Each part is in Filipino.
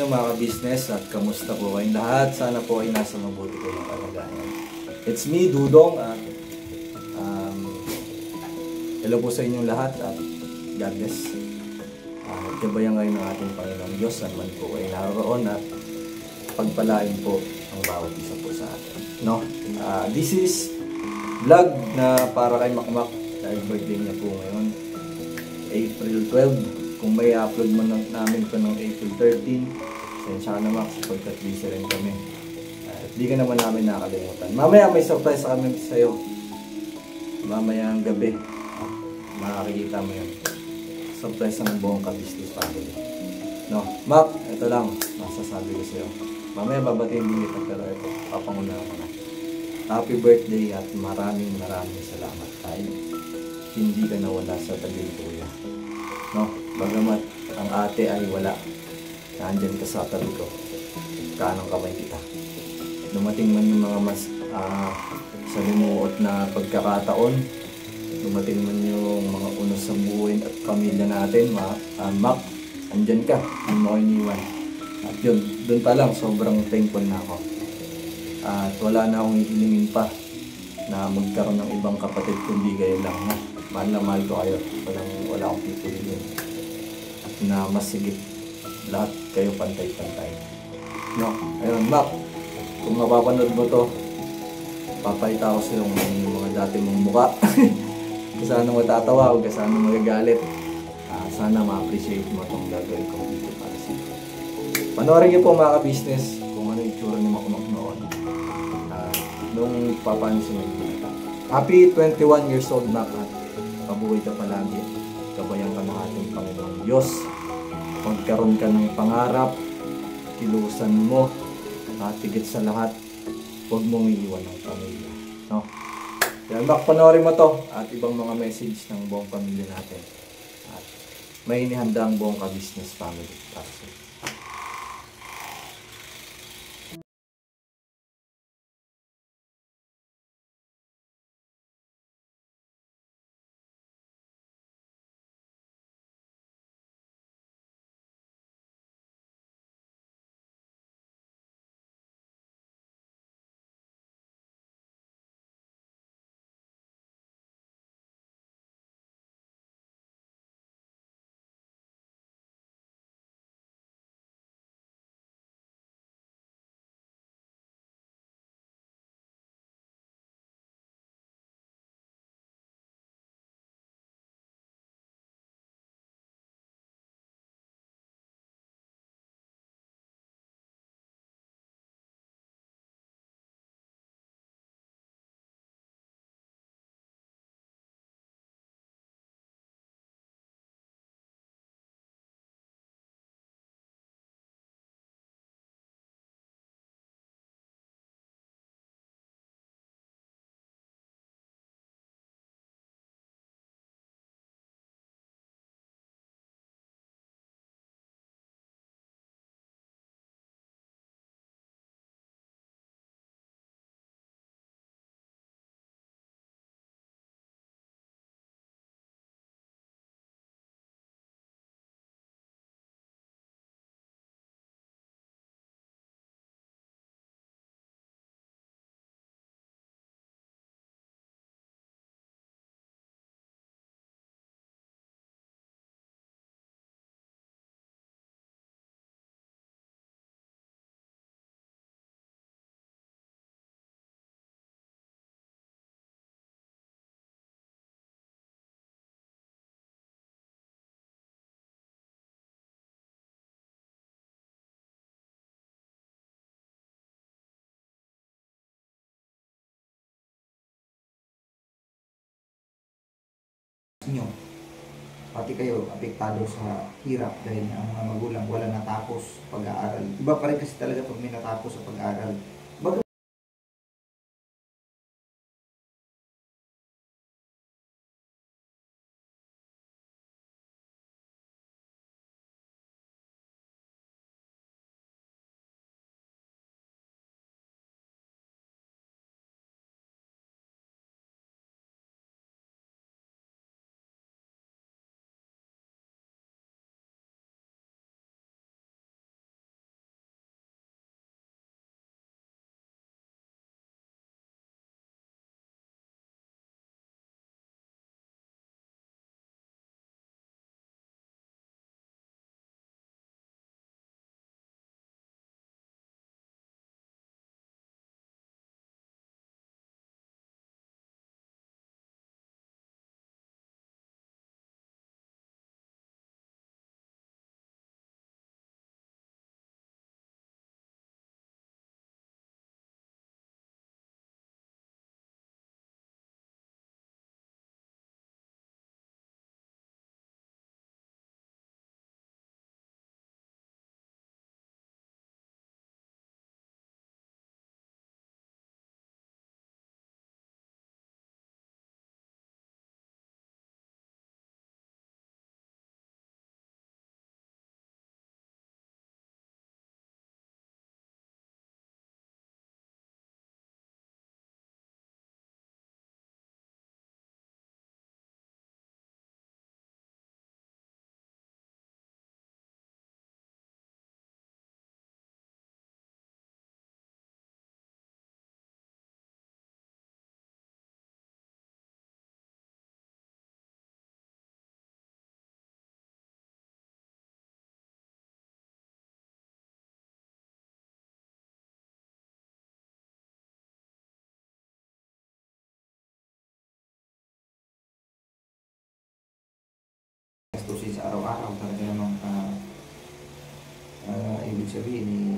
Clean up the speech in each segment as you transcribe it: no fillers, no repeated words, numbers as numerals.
mga ka-business at kamusta po kayong lahat? Sana po ay nasa mabuti ko yung kalagayan. It's me, Dudong, at hello po sa inyong lahat at God bless. Gabayan ngayon ng ating Panginoong Diyos saan man po ay naroon at pagpalain po ang bawat isa po sa atin. No? This is vlog na para kay Makmak dahil birthday niya po ngayon, April 12. Kung may upload man namin ito ng April 13, sensya ka na Max, sapagkat busy rin kami. At di ka naman namin nakalimutan. Mamaya may surprise kami sa iyo. Mamaya ang gabi, makakikita mo yun. Surprise ng buong ka-business family. No, Mac, ito lang masasabi ko sa iyo. Mamaya babatiin din kita, pero ito, papanguna ko na. Happy birthday at maraming salamat dahil hindi ka nawala sa tabi ko, kuya. No, bagamat ang ate ay wala, nandyan ka sa tabi ko, kanang kamay kita. Dumating man yung mga mas salimuot na pagkakataon, dumating man yung mga unos sa buhay at pamilya natin, Mac, andyan ka, hindi mo iniwan. At yun, dun pa lang, sobrang thankful na ako. At wala na akong ihilingin pa na magkaroon ng ibang kapatid kundi kayo lang. No? Mahal na mahal ko kayo. Wala akong pipiliin. At na mas sigit, lahat kayo pantay-pantay. No? Ayun, Mac, kung mapapanood mo to, papayta ko sa yung mga dati mong muka. Kung saan matatawa o kung saan magagalit. Sana ma-appreciate mo itong gagawin ko dito para sa iyo. Panoorin niyo po mga ka-business kung ano yung itsura ni Makmak noon. Nung papansin mo yung Happy 21 years old, Mac. Pabuhay ka palagi. Gabayan ka ng ating Panginoong Diyos. Magkaroon ka ng pangarap. Kilusan mo. At higit sa lahat, huwag mong iiwan ng pamilya. No? Yan, Mac, panoorin mo to at ibang mga message ng buong pamilya natin. At may inihanda ang buong ka-business family para sa iyo. Nyo, pati kayo apektado sa hirap dahil ang mga magulang wala natapos pag-aaral. Iba pa rin kasi talaga pag may natapos sa pag-aaral. araw-araw talaga namang ibig sabihin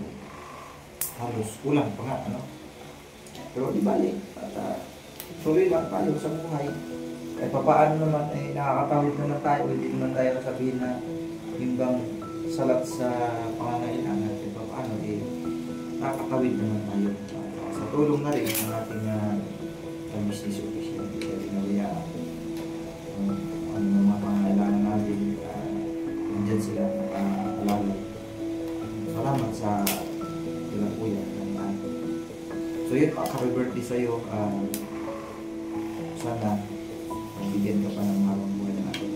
halos kulang pa nga, ano? Pero di bali, at tuloy lang tayo sa buhay. Kahit papaano naman, nakakatawid naman tayo, hindi naman tayo nasabihin na yung bang salat sa pangangailangan, kahit papaano, nakakatawid naman tayo. Sa tulong na rin ng ating business official, kasi nabaya, ano mga pangangailangan natin, nandyan sila, nakaalala. Salamat sa ilang kuya. So yun pa, happy birthday sa'yo. Sana bigyan ka pa ng maraming buhay na natin.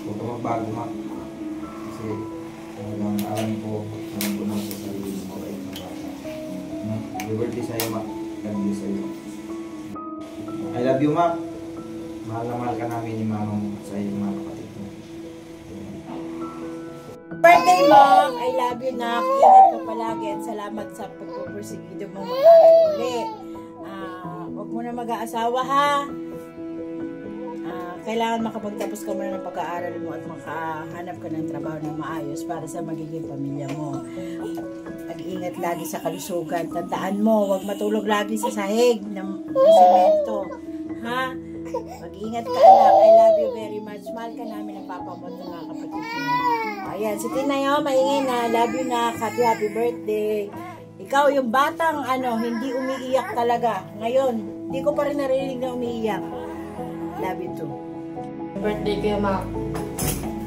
Huwag ka magbago, Mac. Kasi talagang alam ko mo sa sarili mo ay mga bata. Happy birthday sa'yo, Mac. God bless sa'yo. I love you, Mac. Mahal na mahal ka namin ni Mama mo sa iyong mga kapatid mo. Birthday mo! I love you, Nak. Ingat ka palagi at salamat sa pagpupursige mo mag-aaral ulit. Huwag mo na mag-aasawa, ha? Kailangan makapagtapos ka muna ng pag-aaral mo at makahanap ka ng trabaho na maayos para sa magiging pamilya mo. Mag-ingat lagi sa kalusugan. Tandaan mo, huwag matulog lagi sa sahig ng semento. Ha? Mag-ingat ka, anak. I love you very much. Mahal ka namin ang papa mo at mga kapatid mo. Ayan, si Tinay, maingay na. Love you, na. Happy birthday. Ikaw, yung batang, hindi umiiyak talaga. Ngayon, hindi ko pa rin narinig na umiiyak. Love you too. Birthday kayo, Mac.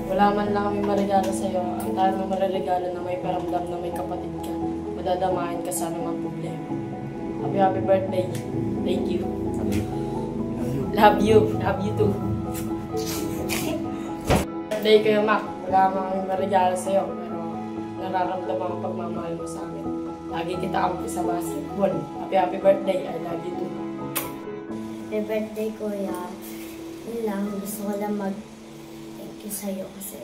Wala man lang kami marigalo sa'yo. Ang dahil mo mariregalo na may paramdam na may kapatid ka. Madadamahin ka sa anumang problema. Happy birthday. Thank you. Love you. Love you too. Birthday kayo, Mac. Wala man kami marigalo sa'yo. Pero nararamdaman ang pagmamahal mo sa akin. Lagi kita kampi sa basketball. Happy birthday. I love you too. Happy birthday, Kuya. Yun lang, gusto ko lang mag-thank you sa'yo kasi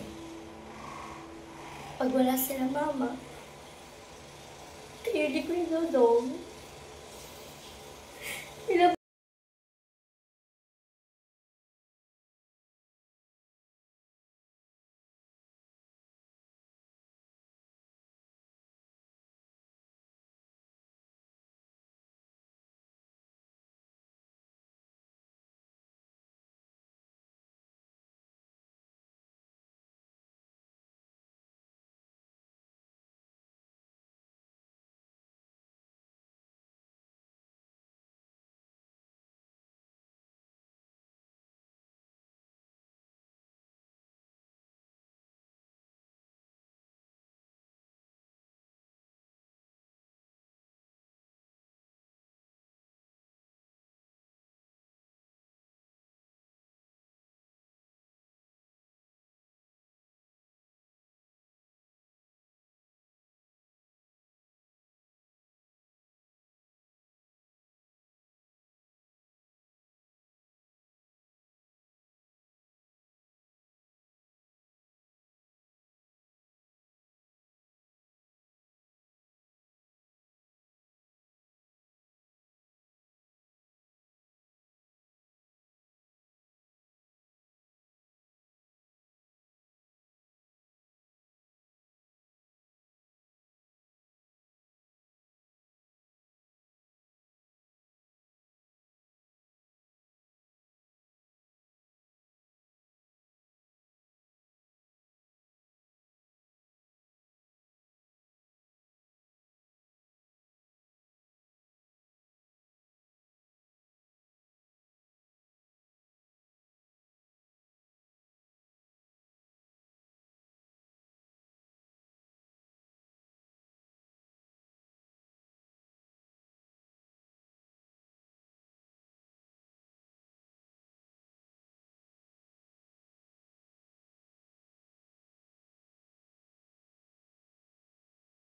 pag wala sila mama, kayo di ko yung dodong.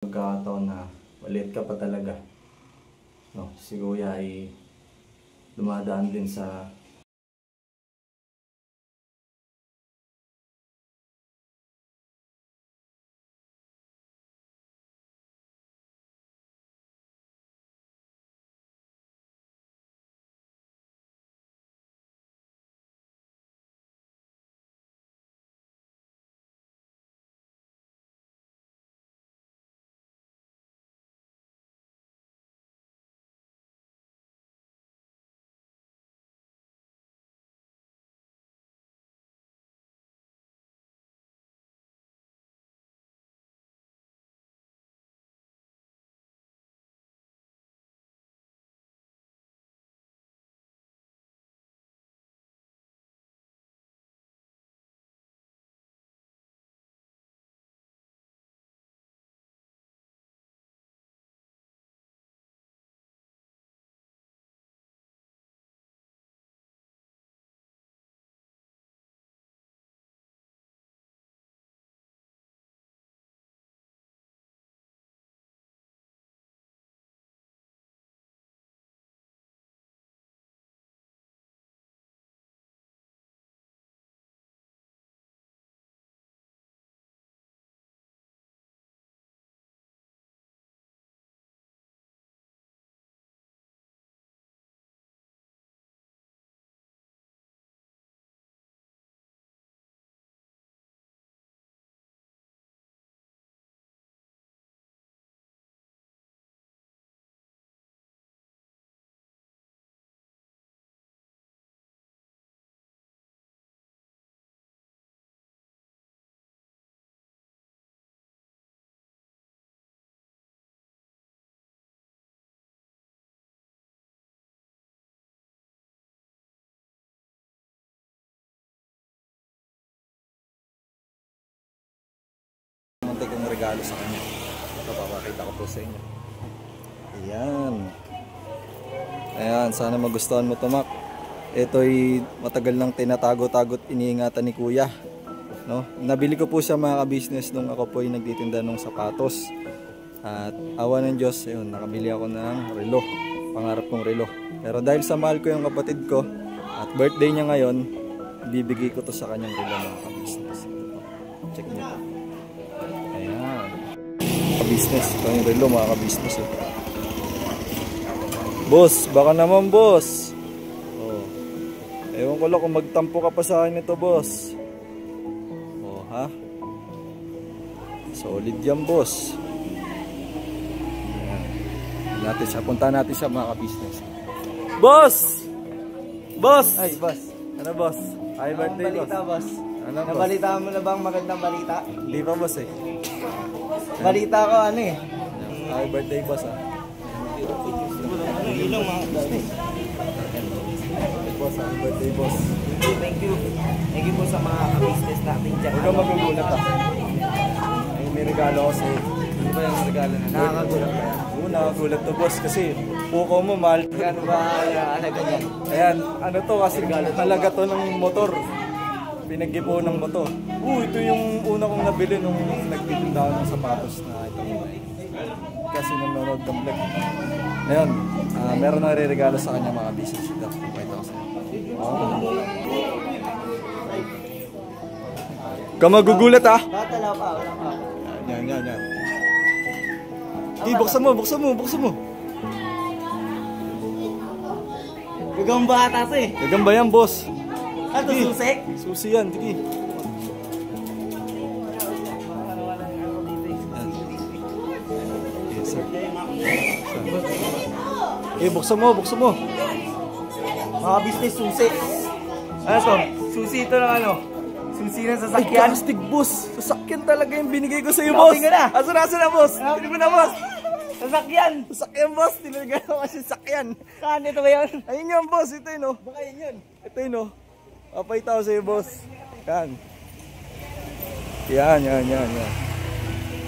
Magkakataon na maliit ka pa talaga. No, si Kuya ay dumadaan din sa regalo sa kanya. Ito, papakita ko po sa inyo. Ayan. Ayan, sana magustuhan mo ito, Mac. Ito'y matagal nang tinatago-tagot iniingatan ni Kuya. No? Nabili ko po siya mga ka-business nung ako po ay nagtitinda ng sapatos. At awa ng Diyos, ayun, nakabili ako ng relo. Pangarap kong relo. Pero dahil sa mahal ko yung kapatid ko at birthday niya ngayon, bibigay ko to sa kanyang relo mga ka-business. Check nyo. Ayan. Ka-business. Ito yung relo mga ka-business. Boss, baka naman boss. Oh. Ewan ko lang kung magtampo ka pa sa akin ito boss. Oh ha? Solid yan boss. Natin siya, punta natin siya mga ka-business. Boss! Boss! Ay, boss. Ano boss? Happy birthday boss. Boss. Ano boss? Nabalita mo na ba ang magandang balita? Hindi pa boss eh. Balita ko ano eh. Happy birthday boss ah. Ilong mga business. Boss, happy birthday boss. Thank you. Thank you po sa mga business natin dyan. Huwag kang magugulat ah. Ay, may regalo ko sa'yo. Ano ba yung regalo na? Nakakagulat ba yan? Oo, nakakagulat to boss kasi puko mo mahal. Gano'n ba halaga niyan? Ayan, ano to kasi halaga to ng motor. Pinag-ipunan mo to. Ito yung una kong nabili nung nagtitinda ako ng sapatos na ito. Kasi nanonood ng vlog. Ayun, meron na re-regalo sa kanya mga business. Ito, pakita ko sa'yo. Ka magugulat ah! Tatalaw pa, wala pa. Yan. Buksan mo. Gagang bata to eh. Gagamba yan, boss. Ano, susi? Susi yan, sige. Yes, sir. Buksan mo. Mga business susi. Ano to? Susi ito ng ano? Susi ng sasakyan. Plastic, boss. Sasakyan talaga yung binigay ko sa'yo, boss. Shopping ka na. Asa na, boss? Hindi mo na, boss. Sasakyan. Sasakyan, boss. Tinalaga ko kasi sasakyan. Saan ito ba yun? Ayun yun, boss. Ito yun, oh. Baka yun. Ito yun, oh. Papayta ko sa'yo, boss. Yan.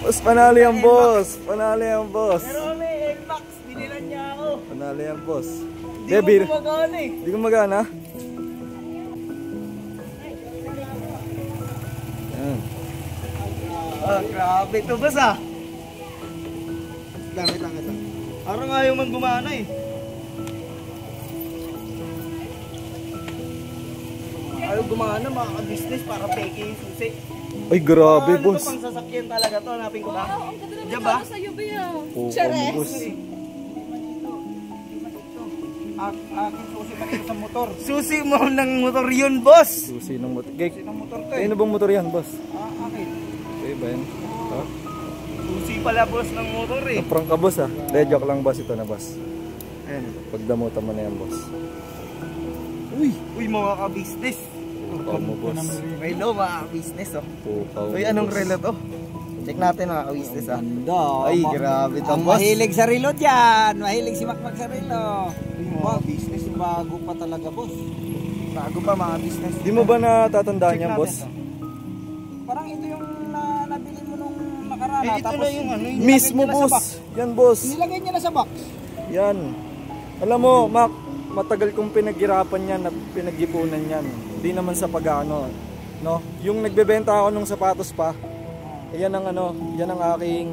Boss, panalo yan, boss. Pero may X-Max. Binilan niya ako. Panalo yan, boss. Hindi ko gumagana eh. Hindi ko magana. Yan. Grabe ito, boss ah. Gamit lang ito. Parang ayaw man gumana eh. Ayaw gumana mga ka-business para peke yung susi. Ay, grabe, Ano boss. to, pang sasakyan talaga to. Hanapin ko ba? Ang ganda na Diyan ba? sa'yo, Bea. Pukong, boss. Aking susi pa dito sa motor. Susi mo ng motor yun, boss. Susi ng motor. Gay, Susi ng motor to eh. ano bang motor yan, boss? Akin. Okay ba yan? Susi pala, boss, ng motor eh. Prank ka, boss, ah. De, joke lang, boss. Ito na, boss. Ayan. Pagdamutan mo na yan, boss. Uy, mga ka-business. Pukaw mo, boss. Relo, mga ka-business oh. Pukaw mo, Uy, anong boss. relo to? Check natin mga ka-business ah. Ganda. Ay, grabe to, Ang boss. mahilig sa relo dyan. Mahilig si Makmak sa relo. Mga business. Bago pa talaga, boss. Bago pa mga business. Di mo ba natatandaan Check yan, natin boss? to. Parang ito yung nabili mo nung nakaraan. Eh, ito na yung ano, yung Mismo, boss. Yan, boss. Nilagay niya na sa box. Yan. Alam mo, Mac, matagal kong pinaghirapan yan at pinag-ipunan yan. Hindi naman sa pag-ano, no? Yung nagbebenta ako ng sapatos pa, yan ang ano, yan ang aking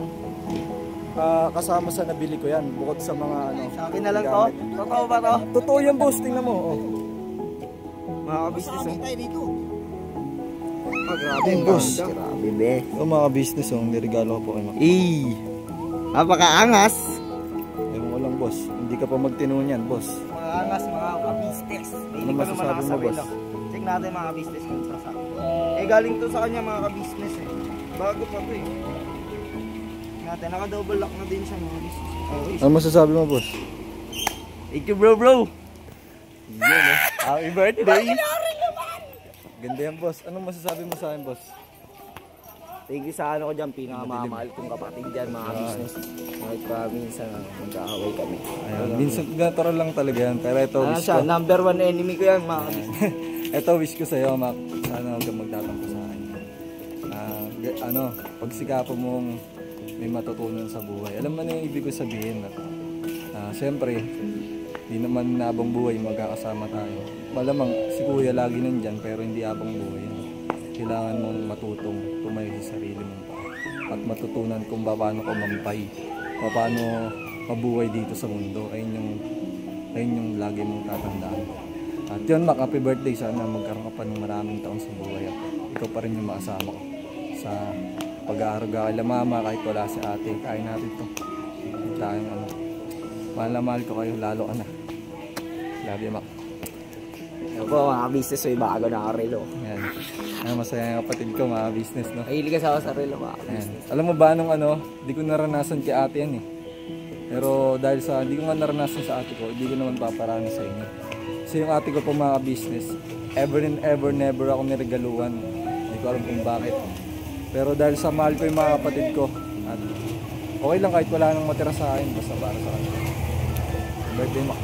kasama sa nabili ko yan. Bukod sa mga ano. Sabi na lang to. Totoo ba to? Totoo yan, boss. Tingnan mo. Oh. Mga ka-business oh. Tayo dito. Grabe, boss. Grabe, be. So, mga business, oh, niregalo ko po kay Mac. Napakaangas. Ewan ko lang, boss. Hindi ka pa magtinun yan, boss. Mga angas, mga ka-business. Ano masasabi mo, boss? Check natin mga business kung sasakit. Eh, galing to sa kanya mga ka-business eh. Bago pa to eh. Natin, naka-double lock na din siya mga business. Okay. Ano masasabi mo, boss? Thank you, bro. Yan, eh. Happy birthday! Ganda yan, boss. Anong masasabi mo sa akin, boss? Thank you sa ano ko dyan, pinakamamahal kong kapatid dyan, mga business. Kahit pa minsan magkaaway kami. Ayan, minsan natural lang talaga yan. Pero ito, Ano wish siya, ko. number 1 enemy ko yan, mga business. Ito, wish ko sa'yo, Mac. Sana huwag kang magtatampo sa akin. Ano, pagsikapan mong may matutunan sa buhay. Alam mo na yung ibig ko sabihin na siyempre, di naman habang buhay magkakasama tayo. Malamang si kuya lagi nandyan pero hindi habang buhay. Kailangan mong matutong tumayo sa sarili mong paa at matutunan kung paano ka mampay, paano mabuhay dito sa mundo. Ayun yung lagi mong tatandaan. At yun, Mac, happy birthday. Sana magkaroon ka pa ng maraming taon sa buhay at ikaw pa rin yung makasama ko sa pag-aaruga kay mama kahit wala si ate. Kain natin to. Tayong ano. Mahal na mahal ko kayo, lalo ka na. Love you, Mac. Ano po, mga business ko yung bago na relo. Yan. Masaya yung kapatid ko, mga business, no? Mahilig ka sa relo, mga business. Alam mo ba nung di ko naranasan kay ate yan eh. Pero dahil sa hindi ko nga naranasan sa ate ko, hindi ko naman paparami sa inyo. Kasi yung ate ko po mga business, ever and ever never ako niregaluhan. Hindi ko alam kung bakit. Pero dahil sa mahal ko yung mga kapatid ko, at okay lang kahit wala nang matira sa akin, basta para sa kanila. Birthday mo.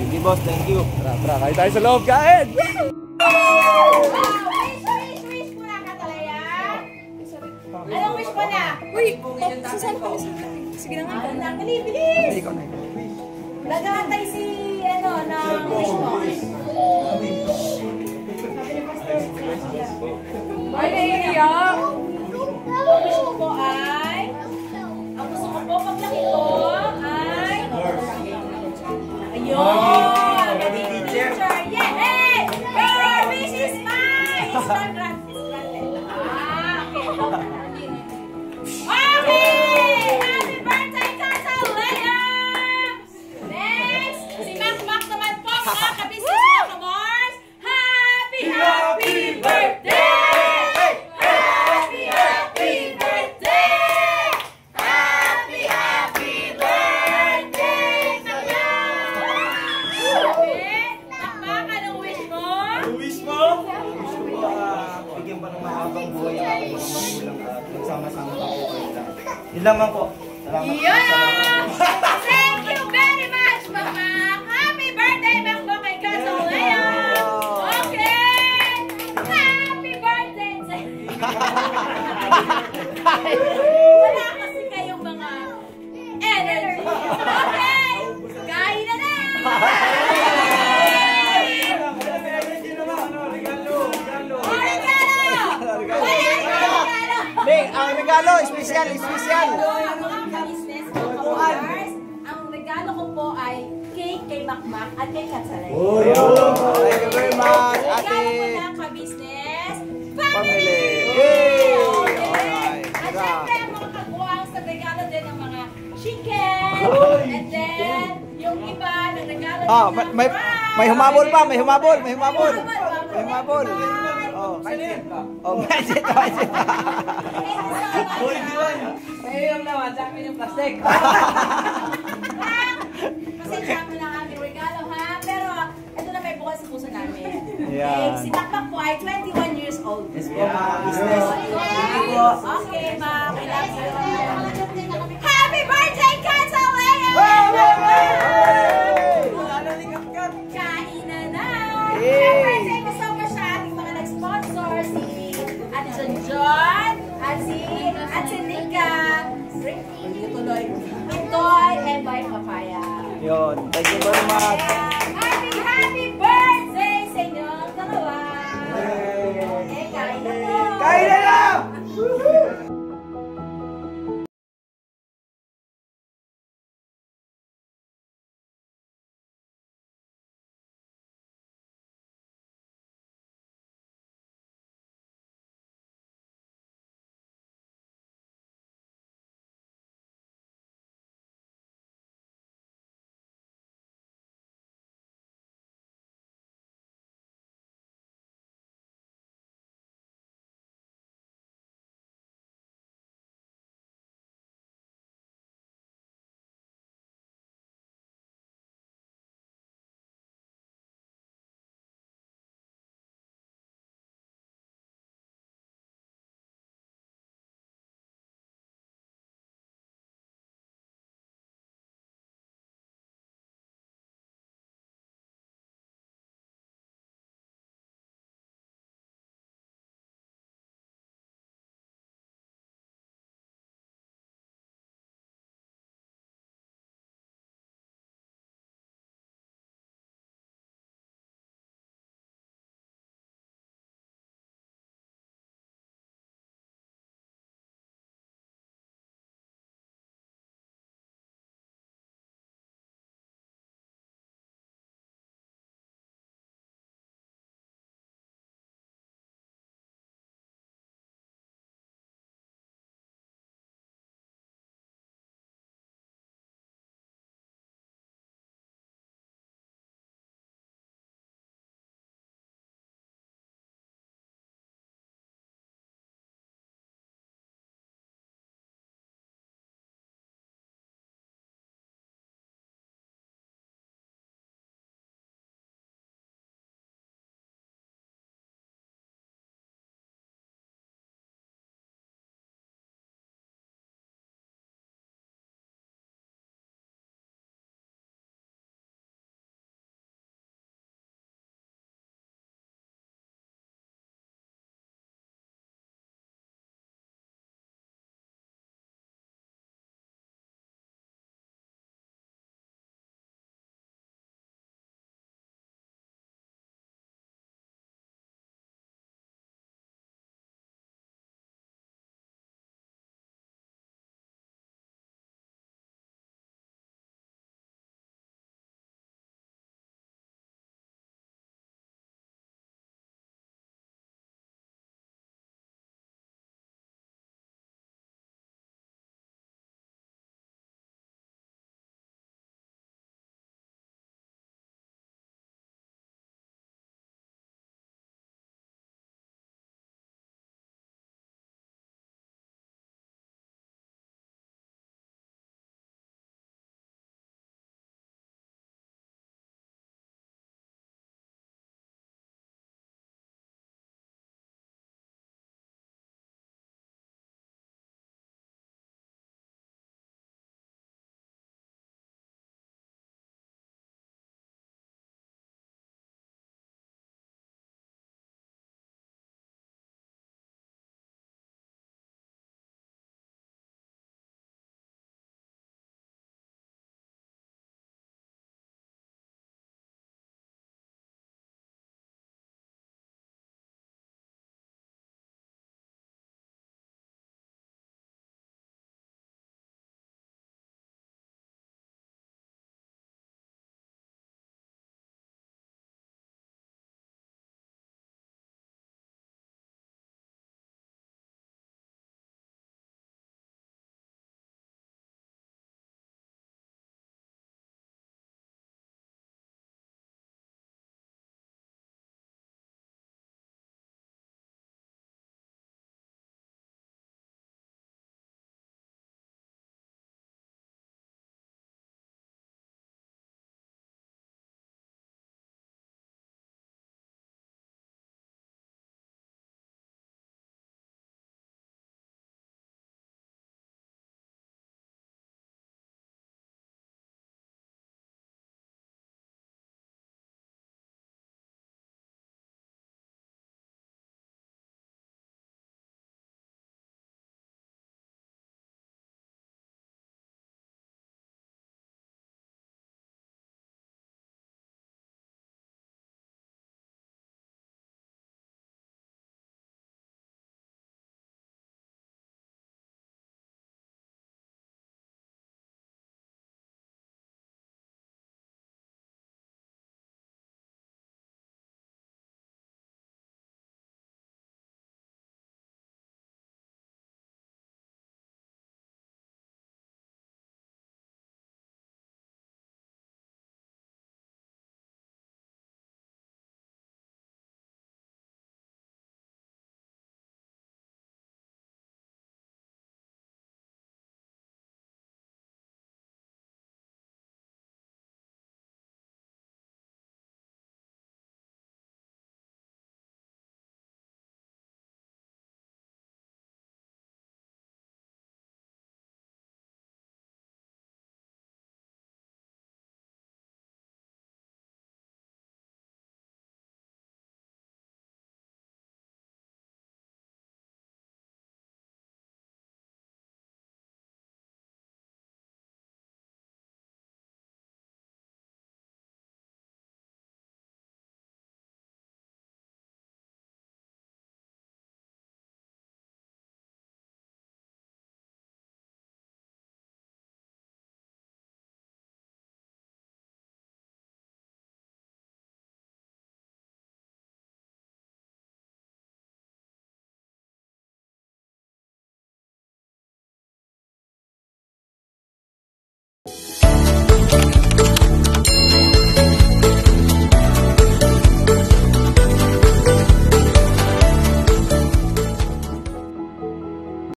Thank you, boss. Thank you. Tara, kain tayo sa loob, kain! Wish mo na ka talaga. Anong wish mo na? Uy, susan ko. Sige na nga. Bilis! Nag-aantay si, na wish mo. Ay, naiiyak. Ang wish mo po ay, ang gusto ko po paglaki ko ay, ayun! Teacher! Yay! Your wish is mine! It's not granted. Okay! Happy birthday, Tata Lea! Next, si Mac naman po, mga kabisnes mga kamors! Happy birthday! Happy birthday! Happy birthday sa iyo! Mac, anong wish mo? Wish mo? Bigyan pa ng mahabang buhay ang aking mga magulang at magsama-sama pa po kayo lahat. Yun lamang po. Salamat. Yeah! Thank you very much, Mama! Happy birthday, Mama, kay Tata Lea! Okay! Happy birthday! Wala kasi kayong mga energy. Okay! Kain na na! Ang regalo, special. Mga ka-business, mga ka-workers, ang regalo ko po ay cake kay Makmak at kay Katsalay. Thank you very much, Regalo ate. po ng ka-business Family. Yay! Alright. At syempre, ang mga kaguwang sa regalo din ng mga chicken. And then, yung iba, nagregalo din ng rice. May humabol pa, may humabol. May humabol. Mindset. Ayun naman, sa akin yung plastic. Pasensya mo lang aming regalo, ha? Pero, ito na may bukas sa puso namin. Yeah. Si Makmak po ay 21 years old. Yes po, mga business. Thank you po. Okay, ma. Happy birthday, Catalina! Kain na na! Siyempre, thank you so much sa ating mga nag-sponsor, si Ate John, at si Nika, Itoy, and by Papaya. Yun. Thank you very much. Happy birthday!